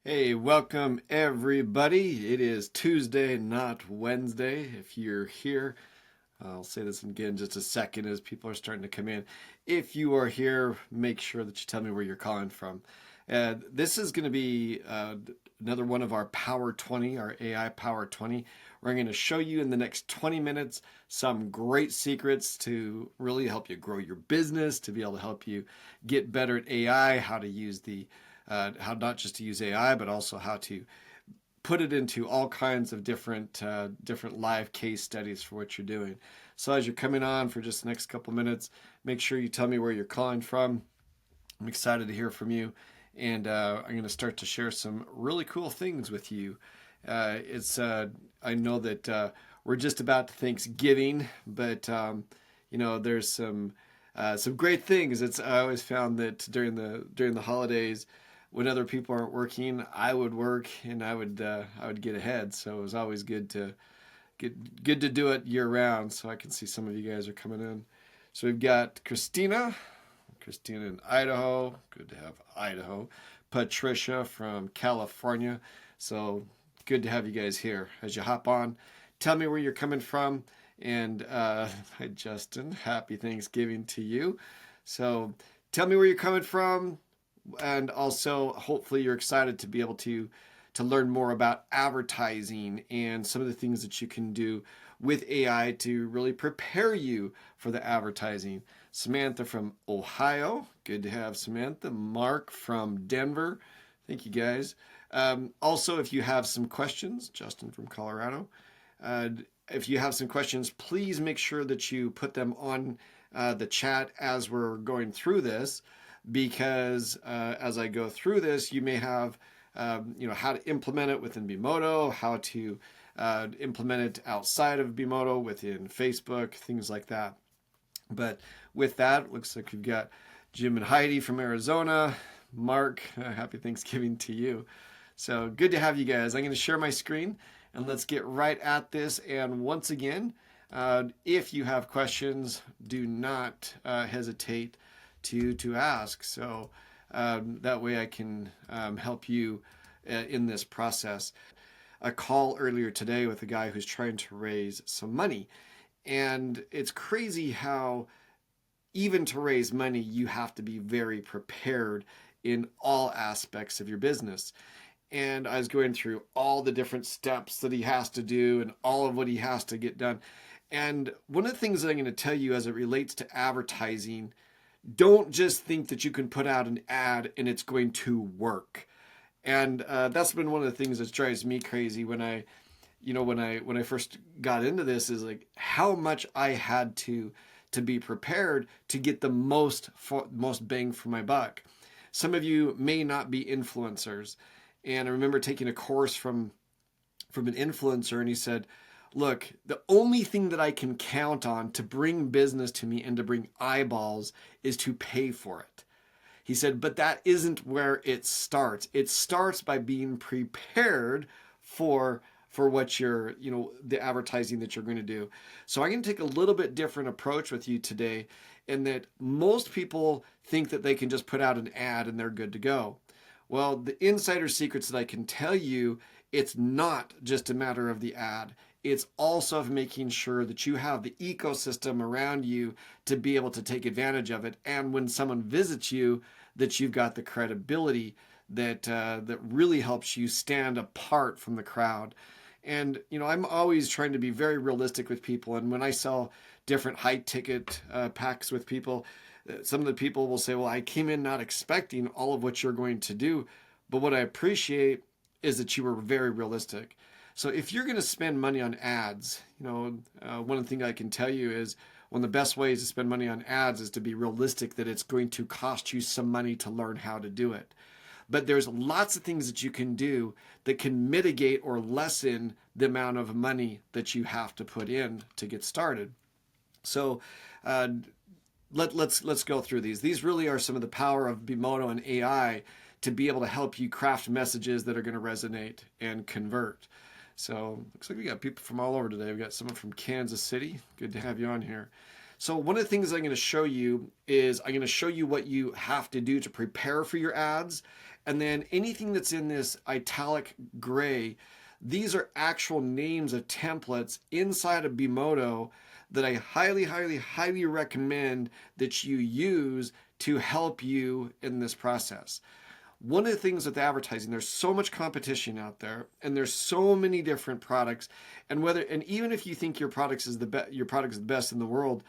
Hey, welcome everybody. It is Tuesday, not Wednesday. If you're here, I'll say this again in just a second as people are starting to come in. If you are here, make sure that you tell me where you're calling from. This is going to be another one of our Power 20, our AI Power 20. We're going to show you in the next 20 minutes some great secrets to really help you grow your business, to be able to help you get better at AI, how to use how not just to use AI, but also how to put it into all kinds of different live case studies for what you're doing. So as you're coming on for just the next couple minutes, make sure you tell me where you're calling from. I'm excited to hear from you, and I'm going to start to share some really cool things with you. I know that we're just about to Thanksgiving, but there's some great things. I always found that during the holidays, when other people aren't working, I would work and I would get ahead. So it was always good to do it year round. So I can see some of you guys are coming in. So we've got Christina in Idaho. Good to have Idaho. Patricia from California. So good to have you guys here. As you hop on, tell me where you're coming from. And hi, Justin. Happy Thanksgiving to you. So tell me where you're coming from. And also, hopefully, you're excited to be able to learn more about advertising and some of the things that you can do with AI to really prepare you for the advertising. Samantha from Ohio. Good to have Samantha. Mark from Denver. Thank you, guys. Also, if you have some questions, Justin from Colorado. If you have some questions, please make sure that you put them on the chat as we're going through this, because as I go through this, you may have, how to implement it within Bemodo, how to implement it outside of Bemodo within Facebook, things like that. But with that, looks like we've got Jim and Heidi from Arizona. Mark, happy Thanksgiving to you. So good to have you guys. I'm going to share my screen and let's get right at this. And once again, if you have questions, do not hesitate to ask. So that way I can help you in this process. A call earlier today with a guy who's trying to raise some money. And it's crazy how even to raise money, you have to be very prepared in all aspects of your business. And I was going through all the different steps that he has to do and all of what he has to get done. And one of the things that I'm going to tell you as it relates to advertising, don't just think that you can put out an ad and it's going to work. And that's been one of the things that drives me crazy when I first got into this, is like how much I had to be prepared to get the most bang for my buck. Some of you may not be influencers, and I remember taking a course from an influencer, and he said, look, the only thing that I can count on to bring business to me and to bring eyeballs is to pay for it. He said, but that isn't where it starts. It starts by being prepared for what you're, the advertising that you're going to do. So I'm going to take a little bit different approach with you today, in that most people think that they can just put out an ad and they're good to go. Well, the insider secrets that I can tell you, it's not just a matter of the ad. It's also of making sure that you have the ecosystem around you to be able to take advantage of it. And when someone visits you, that you've got the credibility that really helps you stand apart from the crowd. And, I'm always trying to be very realistic with people. And when I sell different high ticket packs with people, some of the people will say, well, I came in not expecting all of what you're going to do. But what I appreciate is that you were very realistic. So if you're going to spend money on ads, one of the things I can tell you is one of the best ways to spend money on ads is to be realistic that it's going to cost you some money to learn how to do it. But there's lots of things that you can do that can mitigate or lessen the amount of money that you have to put in to get started. So let's go through these. These really are some of the power of Bemodo and AI to be able to help you craft messages that are going to resonate and convert. So looks like we got people from all over today. We got someone from Kansas City. Good to have you on here. So one of the things I'm going to show you is I'm going to show you what you have to do to prepare for your ads. And then anything that's in this italic gray, these are actual names of templates inside of Bemodo that I highly, highly, highly recommend that you use to help you in this process. One of the things with advertising, there's so much competition out there, and there's so many different products, and even if you think your product is the best in the world,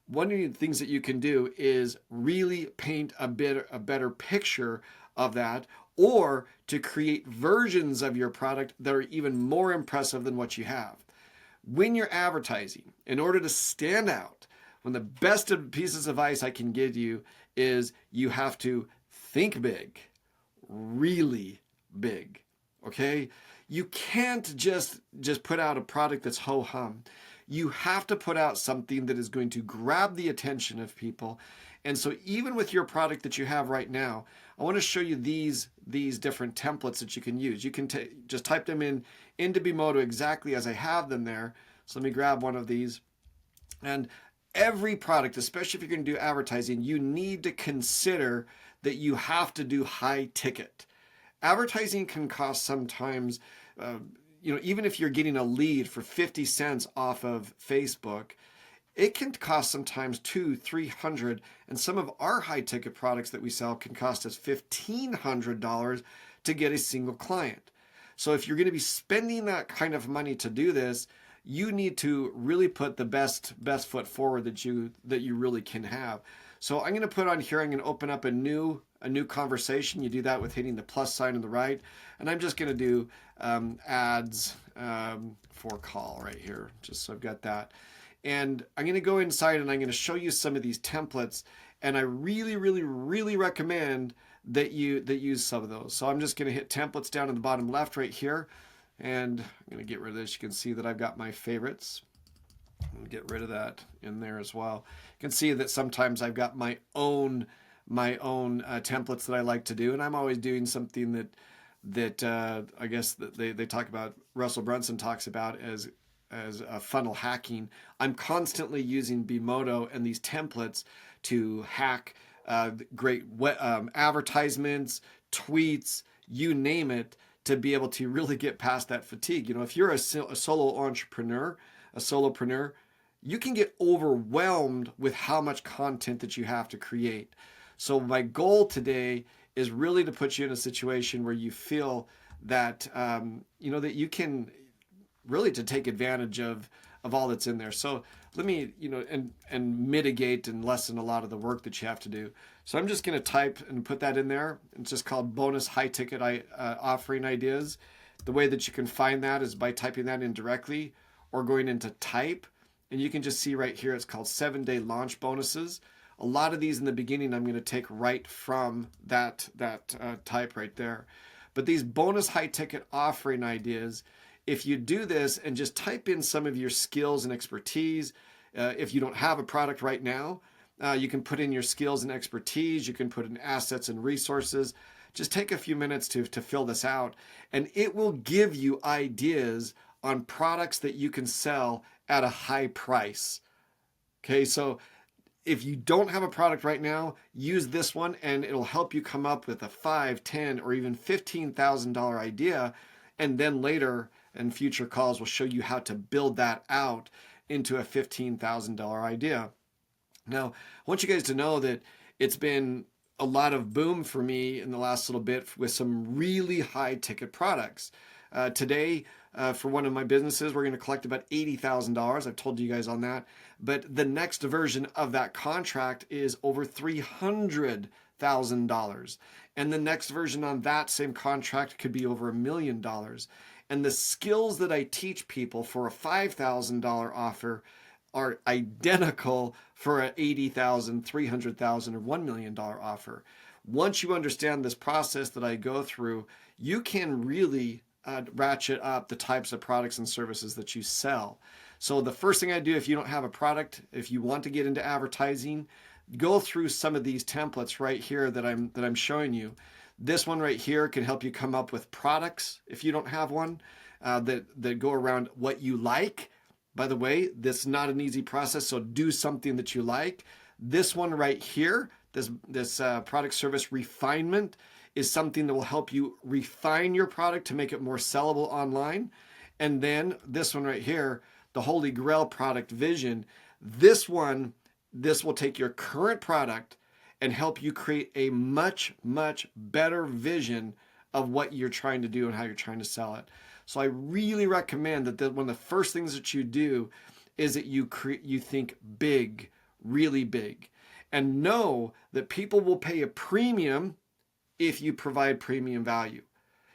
one of the things that you can do is really paint a better picture of that, or to create versions of your product that are even more impressive than what you have. When you're advertising, in order to stand out, one of the best pieces of advice I can give you is you have to think big, really big. Okay? You can't just put out a product that's ho-hum. You have to put out something that is going to grab the attention of people. And so even with your product that you have right now, I want to show you these different templates that you can use. You can just type them into Bemodo exactly as I have them there. So let me grab one of these. And every product, especially if you're going to do advertising, you need to consider that you have to do high ticket. Advertising can cost sometimes, even if you're getting a lead for 50 cents off of Facebook, it can cost sometimes $200, $300, and some of our high ticket products that we sell can cost us $1,500 to get a single client. So if you're going to be spending that kind of money to do this, you need to really put the best foot forward that you really can have. So I'm going to put on here, I'm going to open up a new conversation. You do that with hitting the plus sign on the right. And I'm just going to do ads for call right here, just so I've got that. And I'm going to go inside and I'm going to show you some of these templates. And I really, really, really recommend that you use some of those. So I'm just going to hit templates down in the bottom left right here. And I'm going to get rid of this. You can see that I've got my favorites. I'm going to get rid of that in there as well. You can see that sometimes I've got my own templates that I like to do, and I'm always doing something that I guess that they talk about. Russell Brunson talks about as funnel hacking. I'm constantly using Bemodo and these templates to hack great advertisements, tweets, you name it, to be able to really get past that fatigue. If you're a solo entrepreneur, a solopreneur, you can get overwhelmed with how much content that you have to create. So my goal today is really to put you in a situation where you feel that that you can really to take advantage of all that's in there. So let me and mitigate and lessen a lot of the work that you have to do. So I'm just going to type and put that in there. It's just called bonus high ticket offering ideas. The way that you can find that is by typing that in directly or going into type, and you can just see right here it's called 7-day launch bonuses. A lot of these in the beginning I'm going to take right from that type right there. But these bonus high ticket offering ideas, if you do this and just type in some of your skills and expertise, if you don't have a product right now, you can put in your skills and expertise. You can put in assets and resources. Just take a few minutes to fill this out, and it will give you ideas on products that you can sell at a high price. Okay, so if you don't have a product right now, use this one, and it'll help you come up with a $5,000, $10,000, or even $15,000 idea, and then later in future calls, we'll show you how to build that out into a $15,000 idea. Now, I want you guys to know that it's been a lot of boom for me in the last little bit with some really high ticket products. Today, for one of my businesses, we're going to collect about $80,000. I've told you guys on that. But the next version of that contract is over $300,000. And the next version on that same contract could be over $1 million. And the skills that I teach people for a $5,000 offer are identical for an $80,000, $300,000, or $1 million offer. Once you understand this process that I go through, you can really ratchet up the types of products and services that you sell. So the first thing I do, if you don't have a product, if you want to get into advertising, go through some of these templates right here that I'm showing you. This one right here can help you come up with products if you don't have one that go around what you like. By the way, this is not an easy process, so do something that you like. This one right here, this product service refinement, is something that will help you refine your product to make it more sellable online. And then this one right here, the Holy Grail product vision, this will take your current product and help you create a much, much better vision of what you're trying to do and how you're trying to sell it. So I really recommend that one of the first things that you do is that you think big, really big, and know that people will pay a premium if you provide premium value.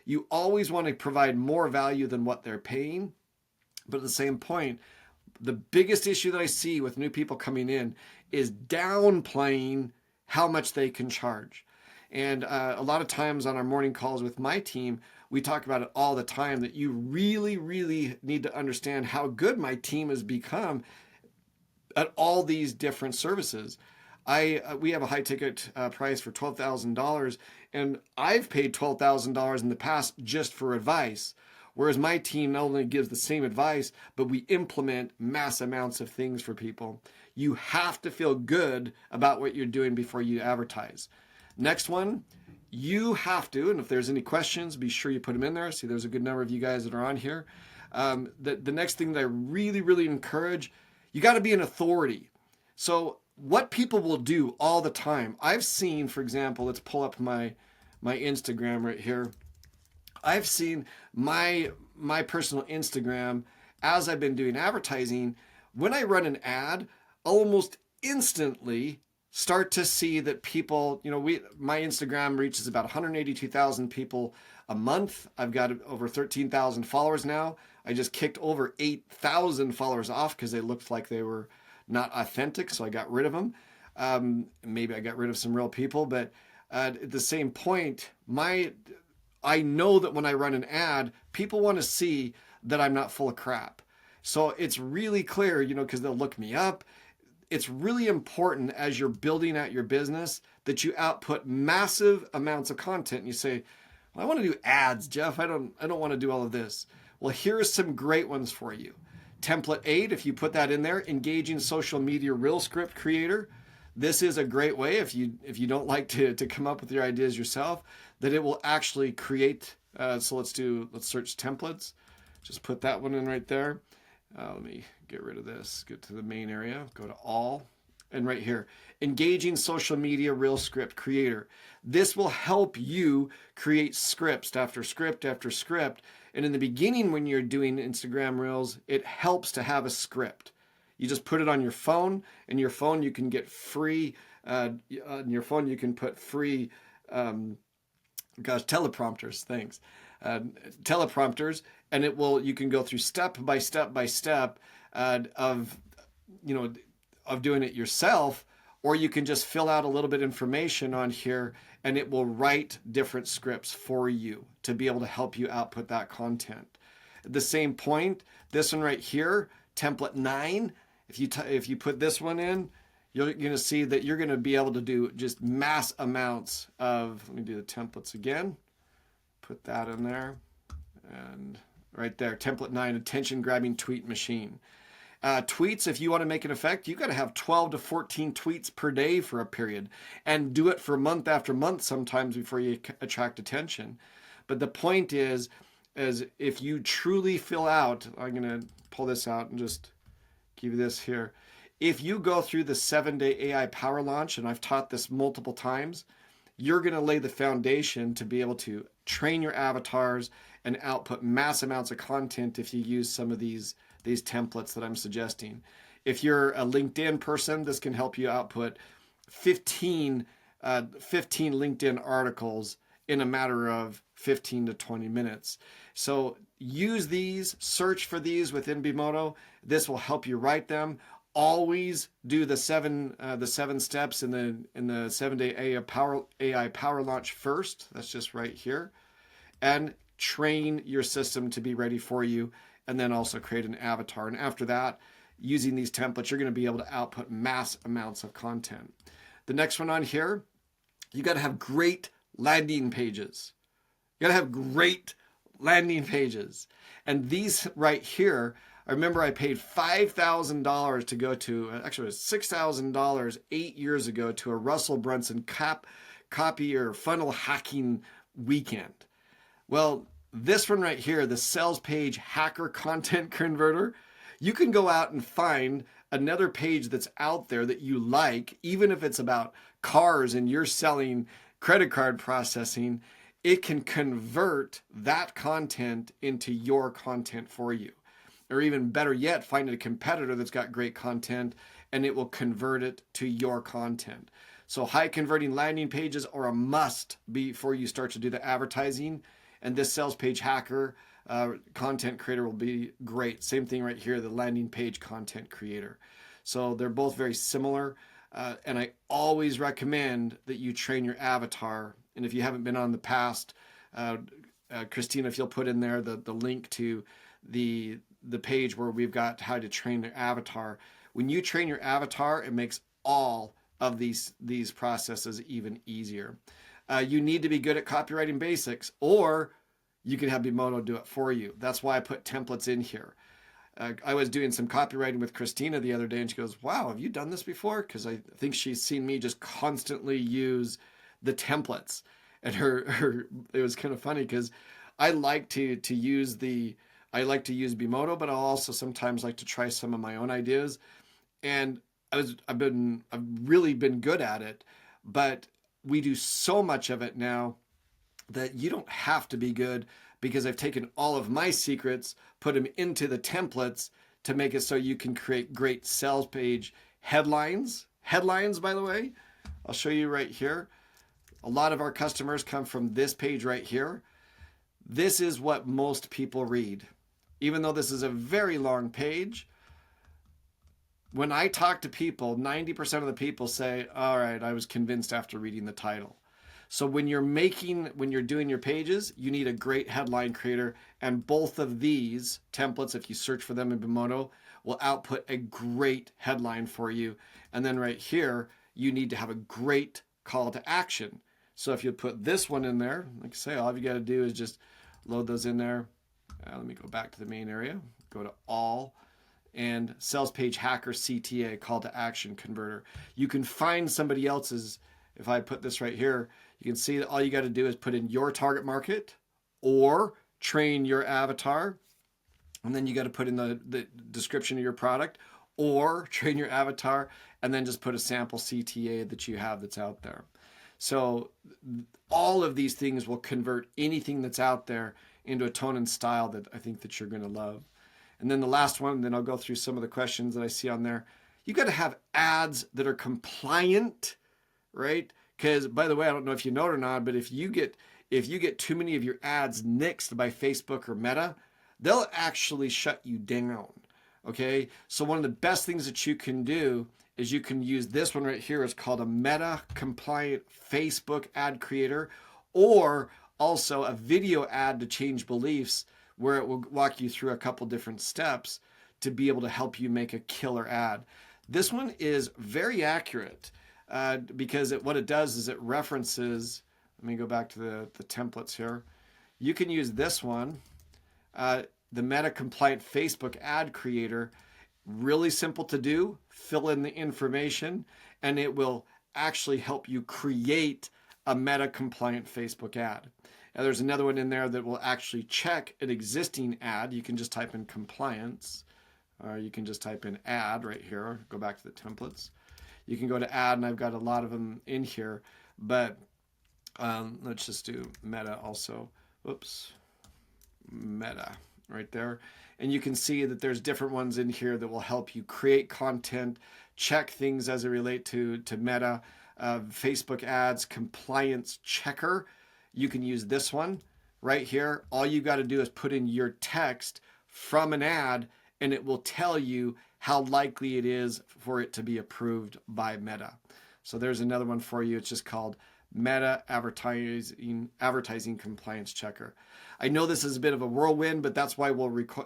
You always want to provide more value than what they're paying. But at the same point, the biggest issue that I see with new people coming in is downplaying how much they can charge. And a lot of times on our morning calls with my team, we talk about it all the time, that you really, really need to understand how good my team has become at all these different services. We have a high ticket price for $12,000, and I've paid $12,000 in the past just for advice. Whereas my team not only gives the same advice, but we implement mass amounts of things for people. You have to feel good about what you're doing before you advertise. Next one, you have to, and if there's any questions, be sure you put them in there. See, there's a good number of you guys that are on here. The next thing that I really, really encourage, you got to be an authority. So what people will do all the time, I've seen, for example, let's pull up my Instagram right here. I've seen my personal Instagram as I've been doing advertising. When I run an ad, almost instantly start to see that people, my Instagram reaches about 182,000 people a month. I've got over 13,000 followers now. I just kicked over 8,000 followers off because they looked like they were not authentic, so I got rid of them. Maybe I got rid of some real people, but at the same point, I know that when I run an ad, people want to see that I'm not full of crap. So it's really clear, because they'll look me up. It's really important as you're building out your business that you output massive amounts of content. And you say, well, I want to do ads, Jeff. I don't want to do all of this. Well, here are some great ones for you. Template 8, if you put that in there, engaging social media reel script creator. This is a great way, if you don't like to come up with your ideas yourself, that it will actually create. So let's search templates. Just put that one in right there. Let me get rid of this. Get to the main area. Go to all. And right here, engaging social media reel script creator. This will help you create scripts after script after script. And in the beginning, when you're doing Instagram reels, it helps to have a script. You just put it on your phone, and your phone you can get free. On your phone you can put free, teleprompters. Thanks, teleprompters, and you can go through step by step by step of doing it yourself, or you can just fill out a little bit of information on here, and it will write different scripts for you to be able to help you output that content. At the same point, this one right here, template 9. If you put this one in, you're going to see that you're going to be able to do just mass amounts of, let me do the templates again, put that in there, and right there, template 9, attention grabbing tweet machine. Tweets, if you want to make an effect, you got to have 12 to 14 tweets per day for a period, and do it for month after month sometimes before you attract attention. But the point is if you truly fill out, I'm going to pull this out and just give you this here. If you go through the 7-day AI power launch, and I've taught this multiple times, you're going to lay the foundation to be able to train your avatars and output mass amounts of content if you use some of these templates that I'm suggesting. If you're a LinkedIn person, this can help you output 15 LinkedIn articles in a matter of 15 to 20 minutes. So use these, search for these within Bemodo. This will help you write them. Always do the seven steps in the 7-day AI power launch first. That's just right here, and train your system to be ready for you, and then also create an avatar. And after that, using these templates, you're going to be able to output mass amounts of content. The next one on here, you got to have great landing pages. You got to have great landing pages. And these right here, I remember I paid $5,000 to go to, actually it was $6,000 8 years ago, to a Russell Brunson copy or funnel hacking weekend. Well, this one right here, the sales page hacker content converter, you can go out and find another page that's out there that you like, even if it's about cars and you're selling credit card processing, it can convert that content into your content for you. Or even better yet, find a competitor that's got great content and it will convert it to your content. So high converting landing pages are a must before you start to do the advertising. And this sales page hacker content creator will be great. Same thing right here, the landing page content creator. So they're both very similar. And I always recommend that you train your avatar. And if you haven't been on the past, Christina, if you'll put in there the link to the page where we've got how to train your avatar. When you train your avatar, it makes all of these processes even easier. You need to be good at copywriting basics, or you can have Bemodo do it for you. That's why I put templates in here. I was doing some copywriting with Christina the other day, and she goes, "Wow, have you done this before?" Because I think she's seen me just constantly use the templates. And it was kind of funny because I like to use Bemodo, but I'll also sometimes like to try some of my own ideas. And I've really been good at it, but we do so much of it now that you don't have to be good, because I've taken all of my secrets, put them into the templates to make it so you can create great sales page headlines. Headlines, by the way, I'll show you right here. A lot of our customers come from this page right here. This is what most people read. Even though this is a very long page, when I talk to people, 90% of the people say, "All right, I was convinced after reading the title." So when you're doing your pages, you need a great headline creator, and both of these templates, if you search for them in Bemodo, will output a great headline for you. And then right here, you need to have a great call to action. So if you put this one in there, like I say, all you got to do is just load those in there. Let me go back to the main area, go to all, and sales page hacker CTA, call to action converter. You can find somebody else's. If I put this right here, you can see that all you got to do is put in your target market or train your avatar. And then you got to put in the description of your product or train your avatar, and then just put a sample CTA that you have that's out there. So all of these things will convert anything that's out there into a tone and style that I think that you're going to love. And then the last one, then I'll go through some of the questions that I see on there. You got to have ads that are compliant, right? Because, by the way, I don't know if you know it or not, but if you get too many of your ads nixed by Facebook or Meta, they'll actually shut you down. Okay, so one of the best things that you can do is you can use this one right here. It's called a Meta compliant Facebook ad creator, or also a video ad to change beliefs, where it will walk you through a couple different steps to be able to help you make a killer ad. This one is very accurate because what it does is it references, let me go back to the templates here. You can use this one, the Meta compliant Facebook ad creator. Really simple to do. Fill in the information and it will actually help you create a Meta compliant Facebook ad. Now there's another one in there that will actually check an existing ad. You can just type in compliance, or you can just type in ad right here. Go back to the templates. You can go to ad, and I've got a lot of them in here, but let's just do Meta also. Whoops, Meta right there. And you can see that there's different ones in here that will help you create content, check things as it relate to Meta, Facebook ads, compliance checker. You can use this one right here. All you got to do is put in your text from an ad, and it will tell you how likely it is for it to be approved by Meta. So there's another one for you. It's just called Meta Advertising Compliance Checker. I know this is a bit of a whirlwind, but that's why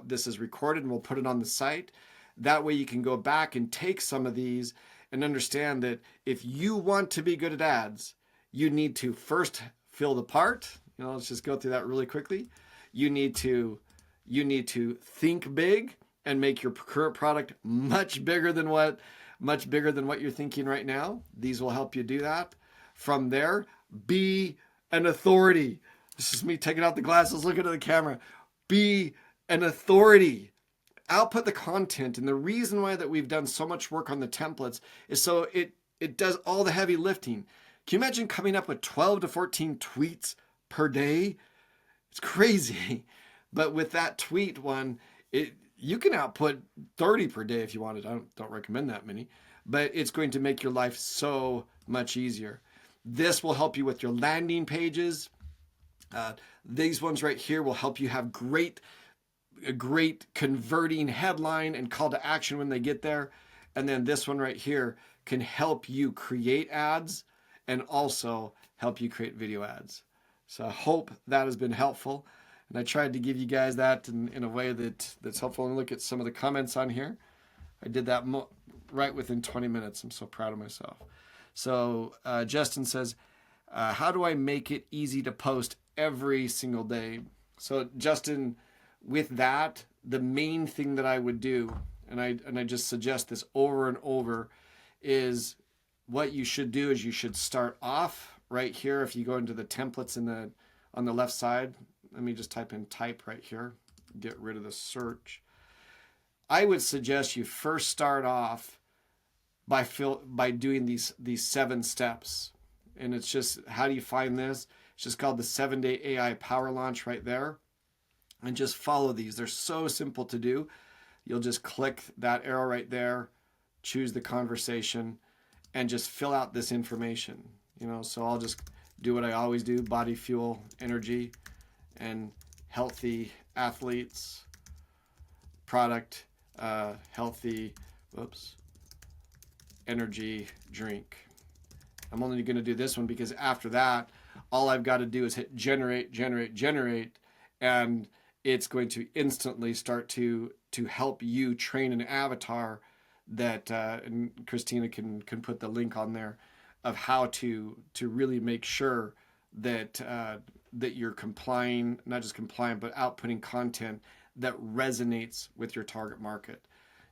this is recorded and we'll put it on the site. That way you can go back and take some of these and understand that if you want to be good at ads, you need to first fill the part. Let's just go through that really quickly. You need to think big and make your current product much bigger than what you're thinking right now. These will help you do that. From there, Be an authority. This is me taking out the glasses, looking at the camera. Be an authority. Output the content. And the reason why that we've done so much work on the templates is so it does all the heavy lifting. Can you imagine coming up with 12 to 14 tweets per day? It's crazy. But with that tweet one, you can output 30 per day if you wanted. I don't recommend that many, but it's going to make your life so much easier. This will help you with your landing pages. These ones right here will help you have a great converting headline and call to action when they get there. And then this one right here can help you create ads and also help you create video ads. So I hope that has been helpful. And I tried to give you guys that in a way that's helpful. And look at some of the comments on here. I did that right within 20 minutes. I'm so proud of myself. So Justin says, how do I make it easy to post every single day? So Justin, with that, the main thing that I would do, and I just suggest this over and over, is what you should do is you should start off right here. If you go into the templates on the left side, let me just type in type right here, get rid of the search. I would suggest you first start off by doing these 7 steps. And it's just, how do you find this? It's just called the 7-day AI power launch right there. And just follow these. They're so simple to do. You'll just click that arrow right there, choose the conversation, and just fill out this information. So I'll just do what I always do: body, fuel, energy, and healthy athletes, product, healthy, energy drink. I'm only going to do this one because after that, all I've got to do is hit generate, and it's going to instantly start to help you train an avatar that, and Christina can put the link on there, of how to really make sure that that you're complying, not just compliant, but outputting content that resonates with your target market.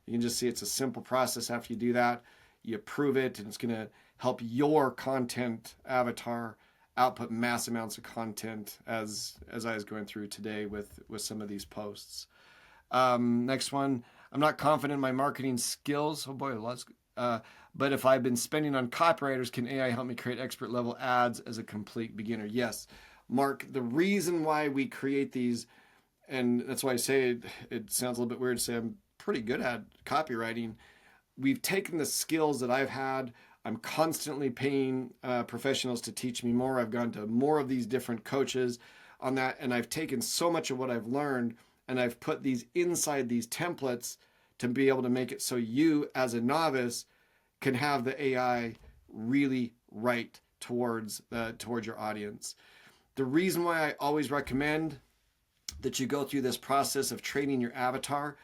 You can just see it's a simple process. After you do that, you approve it, and it's going to help your content avatar output mass amounts of content as I was going through today with some of these posts. Next one, I'm not confident in my marketing skills. Oh boy, but if I've been spending on copywriters, can AI help me create expert level ads as a complete beginner? Yes, Mark, the reason why we create these, and that's why I say it sounds a little bit weird to say I'm pretty good at copywriting. We've taken the skills that I've had. I'm constantly paying professionals to teach me more. I've gone to more of these different coaches on that, and I've taken so much of what I've learned, and I've put these inside these templates to be able to make it so you, as a novice, can have the AI really right towards your audience. The reason why I always recommend that you go through this process of training your avatar,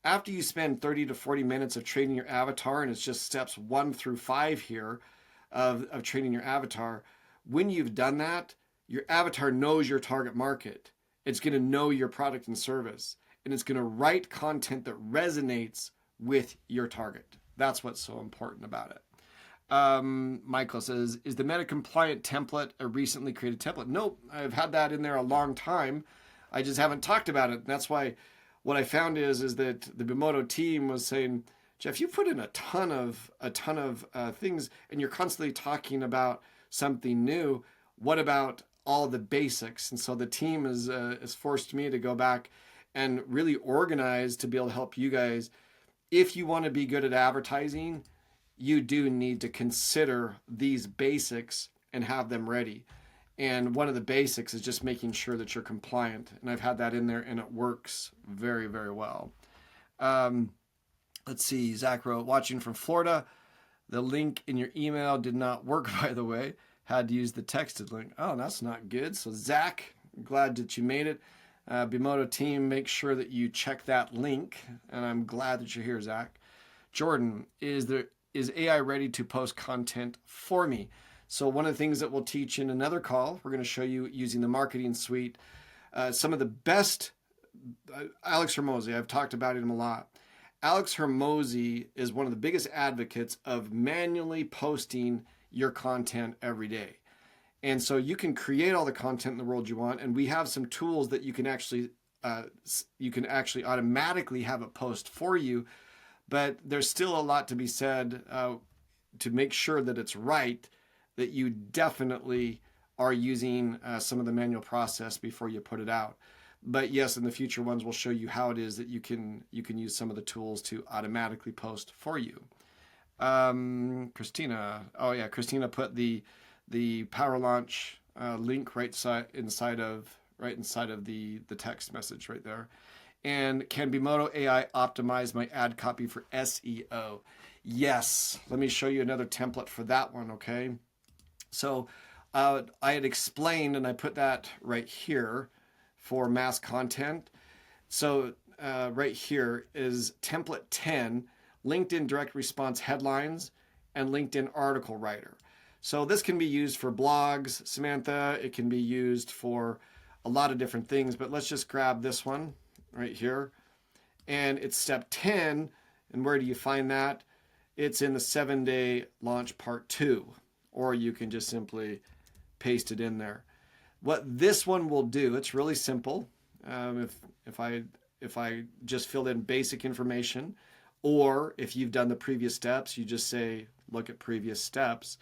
after you spend 30 to 40 minutes of training your avatar, and it's just steps 1 through 5 here of training your avatar, when you've done that, your avatar knows your target market. It's going to know your product and service, and it's going to write content that resonates with your target. That's what's so important about it. Michael says, is the meta compliant template a recently created template? Nope, I've had that in there a long time. I just haven't talked about it. And that's why what I found is that the Bemodo team was saying, Jeff, you put in a ton of things, and you're constantly talking about something new. What about all the basics? And so the team has forced me to go back and really organize to be able to help you guys. If you want to be good at advertising, you do need to consider these basics and have them ready. And one of the basics is just making sure that you're compliant. And I've had that in there, and it works very, very well. Let's see, Zach wrote, watching from Florida. The link in your email did not work, by the way. Had to use the texted link. Oh, that's not good. So Zach, glad that you made it. Bemodo team, make sure that you check that link. And I'm glad that you're here, Zach. Jordan, is AI ready to post content for me? So one of the things that we'll teach in another call, we're going to show you using the marketing suite. Some of the best, Alex Hermosi, I've talked about him a lot. Alex Hermosi is one of the biggest advocates of manually posting your content every day. And so you can create all the content in the world you want, and we have some tools that you can actually automatically have it post for you. But there's still a lot to be said to make sure that it's right, that you definitely are using some of the manual process before you put it out. But yes, in the future ones, we'll show you how it is that you can use some of the tools to automatically post for you. Christina, oh yeah, Christina put the Power Launch link right inside of the text message right there. And can Bemodo AI optimize my ad copy for SEO? Yes. Let me show you another template for that one, okay? So I had explained, and I put that right here for mass content. So right here is template 10, LinkedIn direct response headlines and LinkedIn article writer. So this can be used for blogs, Samantha. It can be used for a lot of different things, but let's just grab this one right here. And it's step 10. And where do you find that? It's in the 7-day launch part 2, or you can just simply paste it in there. What this one will do, it's really simple. If I just filled in basic information, or if you've done the previous steps, you just say, look at previous steps,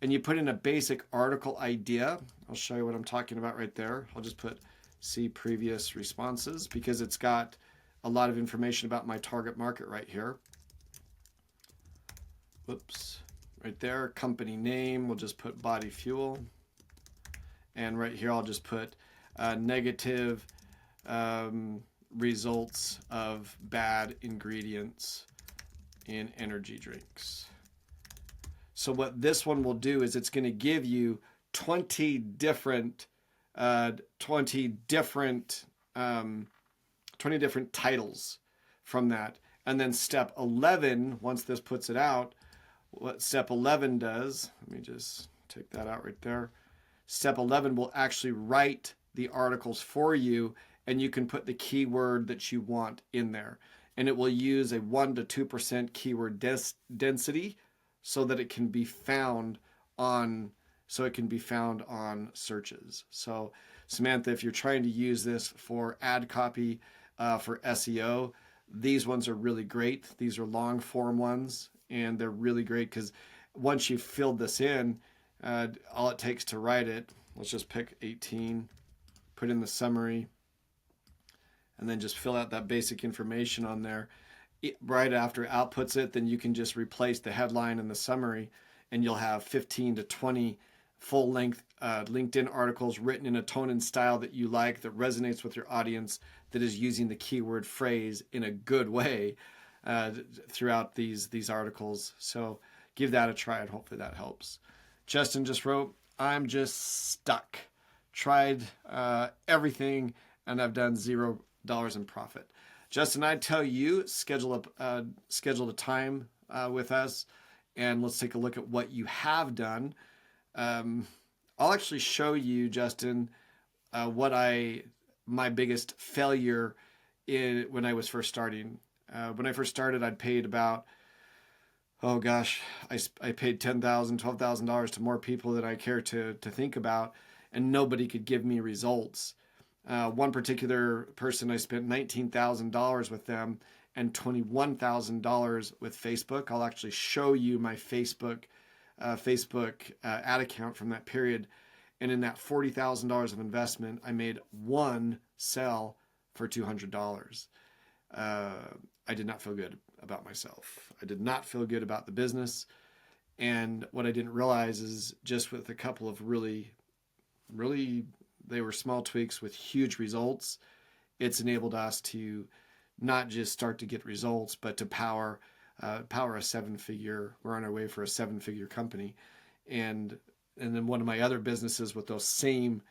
and you put in a basic article idea. I'll show you what I'm talking about right there. I'll just put see previous responses because it's got a lot of information about my target market right here. Whoops, right there, company name, we'll just put body fuel. And right here, I'll just put negative results of bad ingredients in energy drinks. So what this one will do is it's going to give you 20 different titles from that. And then step 11, once this puts it out, what step 11 does, let me just take that out right there. Step 11 will actually write the articles for you, and you can put the keyword that you want in there. And it will use a 1 to 2% keyword density so that it can be found on searches. So Samantha, if you're trying to use this for ad copy for SEO, these ones are really great. These are long form ones, and they're really great because once you've filled this in, all it takes to write it, let's just pick 18, put in the summary, and then just fill out that basic information on there. Right after it outputs it, then you can just replace the headline and the summary, and you'll have 15 to 20 full-length LinkedIn articles written in a tone and style that you like, that resonates with your audience, that is using the keyword phrase in a good way throughout these articles. So give that a try, and hopefully that helps. Justin just wrote, I'm just stuck. Tried everything, and I've done $0 in profit. Justin, I tell you, schedule a time with us, and let's take a look at what you have done. I'll actually show you, Justin, my biggest failure when I was first starting. When I first started, I'd paid about, oh gosh, I paid $10,000, $12,000 to more people than I care to think about, and nobody could give me results. One particular person, I spent $19,000 with them and $21,000 with Facebook. I'll actually show you my Facebook ad account from that period. And in that $40,000 of investment, I made one sell for $200. I did not feel good about myself. I did not feel good about the business. And what I didn't realize is just with a couple of really, they were small tweaks with huge results, it's enabled us to not just start to get results, but to power a 7-figure. We're on our way for a 7-figure company. And then one of my other businesses with those same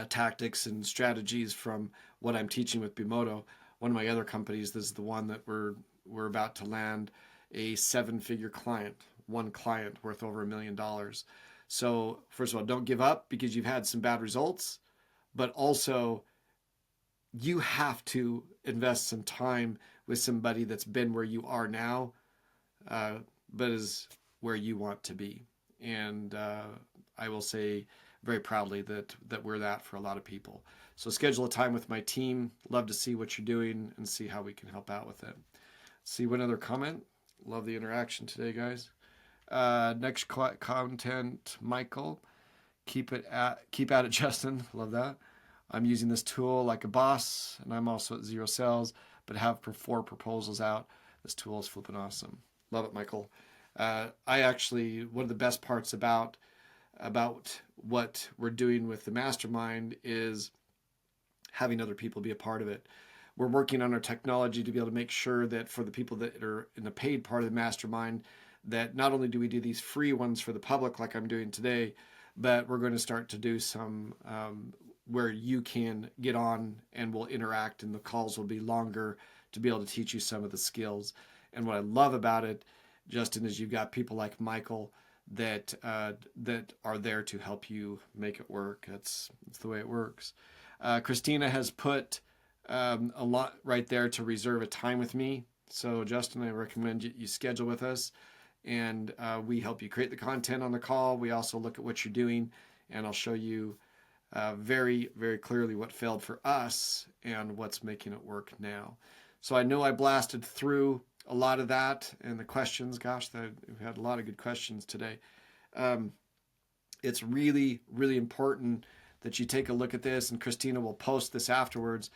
tactics and strategies from what I'm teaching with Bemodo, one of my other companies, this is the one that we're about to land a 7-figure client, one client worth over $1 million. So first of all, don't give up because you've had some bad results, but also you have to invest some time with somebody that's been where you are now, but is where you want to be. And I will say very proudly that we're that for a lot of people. So schedule a time with my team. Love to see what you're doing and see how we can help out with it. See one other comment. Love the interaction today, guys. Next content, Michael. Keep at it, Justin. Love that. I'm using this tool like a boss, and I'm also at 0 sales, but have 4 proposals out. This tool is flipping awesome. Love it, Michael. I actually, one of the best parts about what we're doing with the mastermind is having other people be a part of it. We're working on our technology to be able to make sure that for the people that are in the paid part of the mastermind, that not only do we do these free ones for the public like I'm doing today, but we're going to start to do some where you can get on and we'll interact, and the calls will be longer to be able to teach you some of the skills. And what I love about it, Justin, is you've got people like Michael that are there to help you make it work. That's the way it works. Christina has put a lot right there to reserve a time with me. So Justin, I recommend you schedule with us, and we help you create the content on the call. We also look at what you're doing, and I'll show you very, very clearly what failed for us and what's making it work now. So I know I blasted through a lot of that and the questions. Gosh, we've had a lot of good questions today. It's really, really important that you take a look at this, and Christina will post this afterwards.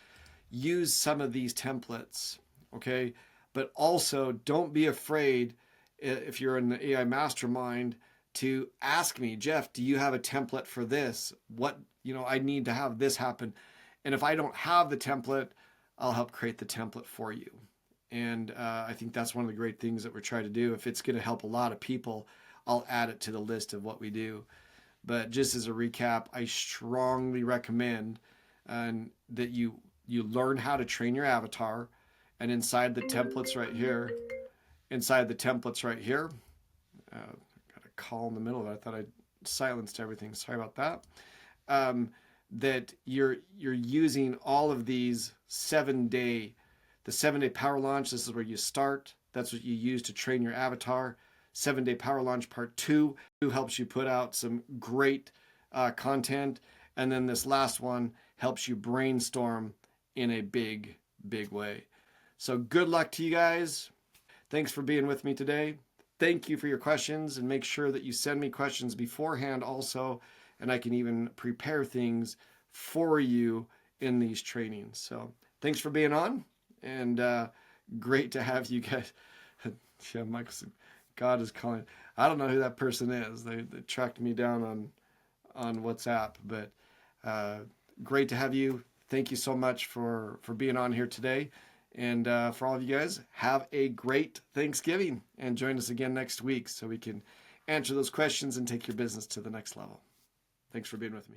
Use some of these templates, okay? But also don't be afraid, if you're in the AI mastermind, to ask me, Jeff, do you have a template for this? What, I need to have this happen. And if I don't have the template, I'll help create the template for you. And I think that's one of the great things that we're trying to do. If it's going to help a lot of people, I'll add it to the list of what we do. But just as a recap, I strongly recommend that you learn how to train your avatar. And inside the templates right here, got a call in the middle of it. I thought I silenced everything. Sorry about that. That you're using all of these the 7-day power launch. This is where you start. That's what you use to train your avatar. 7-day power launch part 2 helps you put out some great content. And then this last one helps you brainstorm in a big, big way. So good luck to you guys. Thanks for being with me today. Thank you for your questions, and make sure that you send me questions beforehand also, and I can even prepare things for you in these trainings. So thanks for being on, and great to have you guys. Yeah, Michael said, God is calling. I don't know who that person is. They tracked me down on WhatsApp, but great to have you. Thank you so much for being on here today. And for all of you guys, have a great Thanksgiving, and join us again next week so we can answer those questions and take your business to the next level. Thanks for being with me.